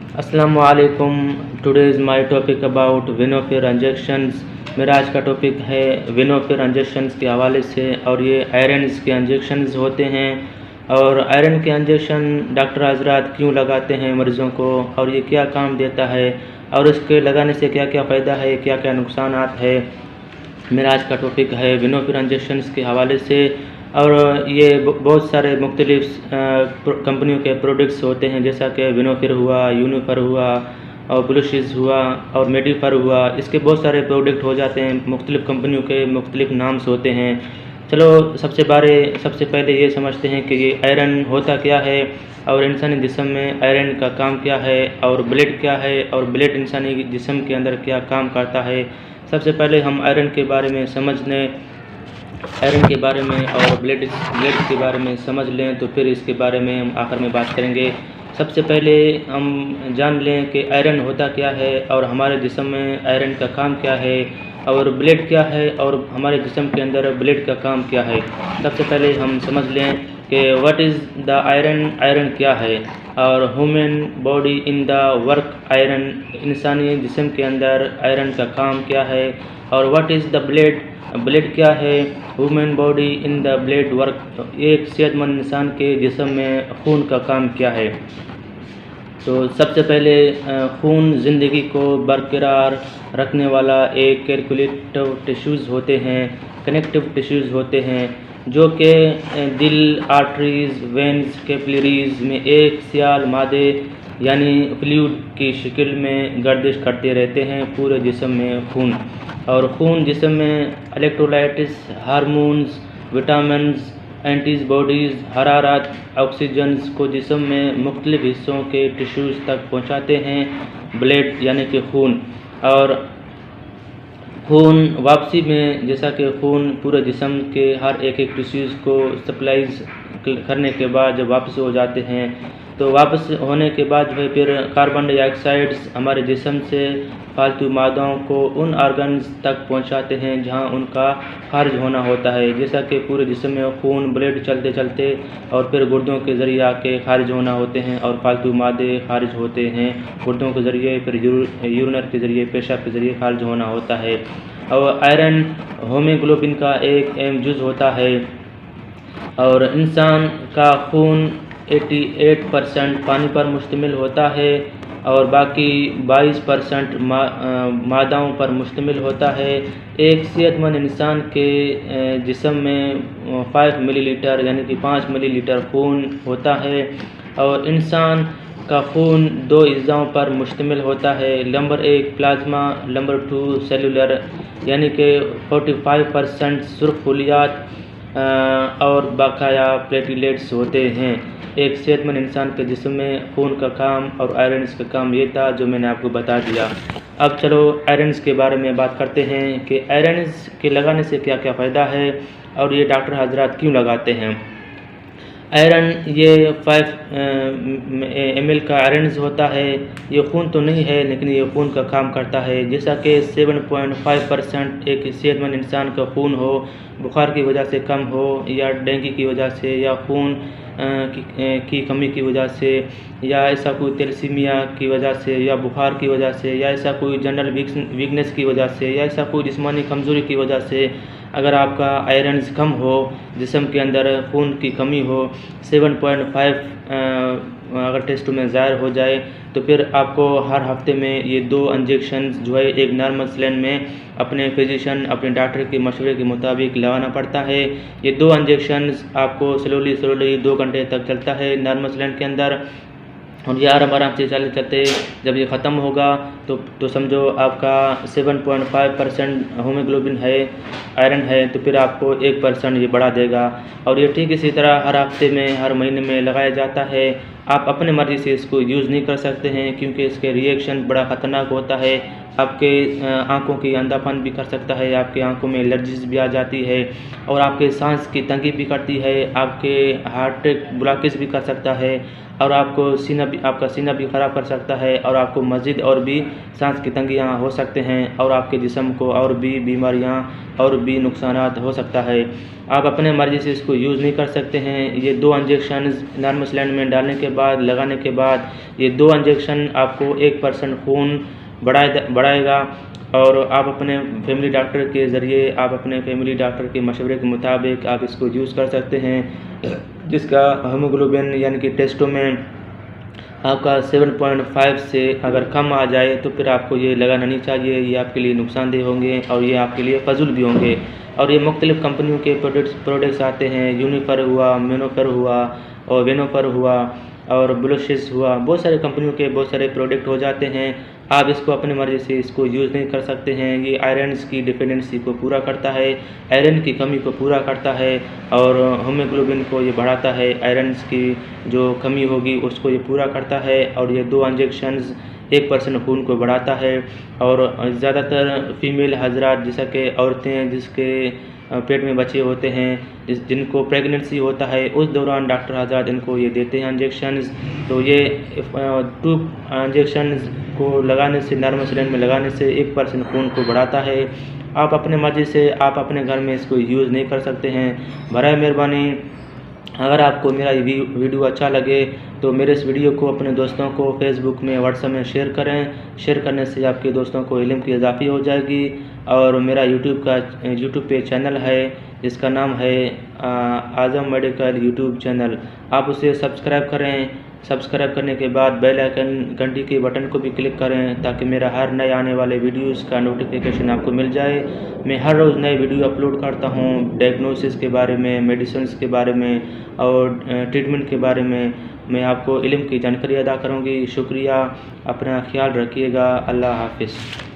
अस्सलामुअलैकुम। Today is my topic about Venofer injections. मेरा आज का टॉपिक है वेनोफिर इंजेक्शंस के हवाले से। और ये आयरन्स के इंजेक्शंस होते हैं और आयरन के इंजेक्शन डॉक्टर हजरात क्यों लगाते हैं मरीज़ों को, और ये क्या काम देता है और इसके लगाने से क्या क्या फ़ायदा है, क्या क्या नुकसानात है। मेरा आज का टॉपिक है वेनोफिर इंजेक्शंस के हवाले से। और ये बहुत सारे मुख्तलिफ कंपनियों के प्रोडक्ट्स होते हैं, जैसा कि वेनोफिर हुआ, यूनिफर हुआ और ब्लूशिस हुआ और मेडिफर हुआ। इसके बहुत सारे प्रोडक्ट हो जाते हैं, मुख्तलिफ कंपनियों के मुख्तलिफ नाम्स होते हैं। चलो सबसे पहले ये समझते हैं कि ये आयरन होता क्या है और इंसानी जिस्म में आयरन का काम क्या है, और ब्लड क्या है और ब्लड इंसानी जिस्म के अंदर क्या काम करता है। सबसे पहले हम आयरन के बारे में समझ लें, आयरन के बारे में और ब्लड के बारे में समझ लें, तो फिर इसके बारे में हम आखिर में बात करेंगे। सबसे पहले हम जान लें कि आयरन होता क्या है और हमारे जिस्म में आयरन का काम क्या है, और ब्लड क्या है और हमारे जिस्म के अंदर ब्लड का काम क्या है। सबसे पहले हम समझ लें कि what is the iron, iron क्या है, और human body in the work iron, इंसानी जिस्म के अंदर आयरन का काम क्या है। और what is the blood, blood क्या है, human body in the blood work, एक सेहतमंद इंसान के जिस्म में खून का काम क्या है। तो सबसे पहले खून ज़िंदगी को बरकरार रखने वाला एक कैलकुलेटिव टिश्यूज़ होते हैं, कनेक्टिव टिश्यूज़ होते हैं, जो कि दिल, आर्टरीज़, वेंस, कैपिलरीज़ में एक सियाल मादे यानी फ्लूइड की शक्ल में गर्दिश करते रहते हैं पूरे जिस्म में खून। और खून जिस्म में इलेक्ट्रोलाइट्स, हार्मोन्स, विटामिन्स, एंटीबॉडीज़, हरारत, ऑक्सीजन्स को जिस्म में मुख्तलिफ हिस्सों के टिश्यूज़ तक पहुंचाते हैं ब्लड यानी कि खून। और खून वापसी में, जैसा कि खून पूरे जिस्म के हर एक टिश्यूज़ को सप्लाईज करने के बाद जब वापस हो जाते हैं, तो वापस होने के बाद वह फिर कार्बन डाइऑक्साइड्स हमारे जिस्म से फालतू मादाओं को उन ऑर्गन्स तक पहुंचाते हैं जहां उनका खारिज होना होता है। जैसा कि पूरे जिस्म में खून, ब्लड चलते चलते और फिर गुर्दों के ज़रिए आके खारिज होना होते हैं, और फालतू मादे खारिज होते हैं गुर्दों के ज़रिए, फिर यूरिनर के ज़रिए, पेशाब के ज़रिए खारिज होना होता है। और आयरन हीमोग्लोबिन का एक अहम जुज़ होता है। और इंसान का खून 88% पानी पर मुश्तमिल होता है और बाकी 22% मादाओं पर मुश्तमिल होता है। एक सेहतमंद इंसान के जिस्म में 5 मिलीलीटर यानी कि 5 मिलीलीटर खून होता है। और इंसान का खून 2 अज़्ज़ाओं पर मुश्तमिल होता है, नंबर 1 प्लाज्मा, नंबर 2 सेलुलर, यानी कि 45% सुर्ख फुलियात और बकाया प्लेटलेट्स होते हैं। एक सेहतमंद इंसान के जिस्म में खून का काम और आयरन्स का काम ये था जो मैंने आपको बता दिया। अब चलो आयरन्स के बारे में बात करते हैं कि आयरन्स के लगाने से क्या क्या फ़ायदा है और ये डॉक्टर हजरात क्यों लगाते हैं। आयरन ये 5 ml का आयरन्स होता है। ये खून तो नहीं है लेकिन ये खून का काम करता है। जैसा कि 7.5% एक सेहतमंद इंसान का खून हो, बुखार की वजह से कम हो, या डेंगू की वजह से, या खून की कमी की वजह से, या ऐसा कोई थैलेसीमिया की वजह से, या बुखार की वजह से, या ऐसा कोई जनरल वीकनेस की वजह से, या ऐसा कोई जिस्मानी कमज़ोरी की वजह से अगर आपका आयरन्स कम हो, जिस्म के अंदर खून की कमी हो, 7.5 अगर टेस्ट में ज़ाहिर हो जाए, तो फिर आपको हर हफ्ते में ये 2 इंजेक्शन जो है एक नॉर्मल सैलाइन में अपने फिजिशियन, अपने डॉक्टर के मशवरे के मुताबिक लगाना पड़ता है। ये 2 इंजेक्शन आपको स्लोली 2 घंटे तक चलता है नॉर्मल सैलाइन के अंदर। और ये आराम से चलते जब ये ख़त्म होगा तो समझो आपका 7.5% हीमोग्लोबिन है, आयरन है, तो फिर आपको 1% ये बढ़ा देगा। और ये ठीक इसी तरह हर हफ्ते में, हर महीने में लगाया जाता है। आप अपने मर्ज़ी से इसको यूज़ नहीं कर सकते हैं क्योंकि इसके रिएक्शन बड़ा ख़तरनाक होता है। आपके आँखों की अंधापन भी कर सकता है, आपके आँखों में एलर्जीज भी आ जाती है, और आपके सांस की तंगी भी करती है, आपके हार्ट ब्लॉकेज भी कर सकता है, और आपका सीना भी ख़राब कर सकता है और आपको मज़ीद और भी सांस की तंगियाँ हो सकते हैं और आपके जिस्म को और भी बीमारियाँ और भी नुकसानात हो सकता है। आप अपने मर्ज़ी से इसको यूज़ नहीं कर सकते हैं। ये 2 इंजेक्शंस नॉर्मल सैलाइन में डालने के बाद, लगाने के बाद, ये 2 इंजेक्शन आपको 1% खून बढ़ाएगा और आप अपने फैमिली डॉक्टर के ज़रिए, आप अपने फैमिली डॉक्टर के मशवरे के मुताबिक आप इसको यूज़ कर सकते हैं। जिसका हीमोग्लोबिन यानी कि टेस्टों में आपका 7.5 से अगर कम आ जाए तो फिर आपको ये लगाना नहीं चाहिए। ये आपके लिए नुकसानदेह होंगे और ये आपके लिए फजूल भी होंगे। और ये मुख्तलिफ़ कंपनियों के प्रोडक्ट्स आते हैं, यूनिफर हुआ, मेनोफर हुआ और वेनोफर हुआ और ब्लूशिस हुआ, बहुत सारे कंपनियों के बहुत सारे प्रोडक्ट हो जाते हैं। आप इसको अपनी मर्ज़ी से इसको यूज़ नहीं कर सकते हैं। ये आयरन्स की डिफिशिएंसी को पूरा करता है, आयरन की कमी को पूरा करता है और हीमोग्लोबिन को ये बढ़ाता है। आयरन्स की जो कमी होगी उसको ये पूरा करता है और ये 2 इंजेक्शंस 1% खून को बढ़ाता है। और ज़्यादातर फीमेल हज़रात, जैसा कि औरतें जिसके पेट में बच्चे होते हैं, जिनको प्रेगनेंसी होता है, उस दौरान डॉक्टर हज़रात इनको ये देते हैं इंजेक्शंस। तो ये 2 इंजेक्शंस को लगाने से, नॉर्मल सैलाइन में लगाने से 1% खून को बढ़ाता है। आप अपने मर्ज़ी से आप अपने घर में इसको यूज़ नहीं कर सकते हैं। बराए मेहरबानी अगर आपको मेरा ये वीडियो अच्छा लगे तो मेरे इस वीडियो को अपने दोस्तों को फेसबुक में, व्हाट्सएप में शेयर करें। शेयर करने से आपके दोस्तों को इल्म की इजाफ़ी हो जाएगी। और मेरा यूट्यूब पे चैनल है जिसका नाम है आज़म मेडिकल यूट्यूब चैनल, आप उसे सब्सक्राइब करें। सब्सक्राइब करने के बाद बेल आइकन घंटी के बटन को भी क्लिक करें ताकि मेरा हर नए आने वाले वीडियोस का नोटिफिकेशन आपको मिल जाए। मैं हर रोज़ नए वीडियो अपलोड करता हूँ, डायग्नोसिस के बारे में, मेडिसिन्स के बारे में और ट्रीटमेंट के बारे में मैं आपको इल्म की जानकारी अदा करूँगी। शुक्रिया, अपना ख्याल रखिएगा। अल्लाह हाफ़िज़।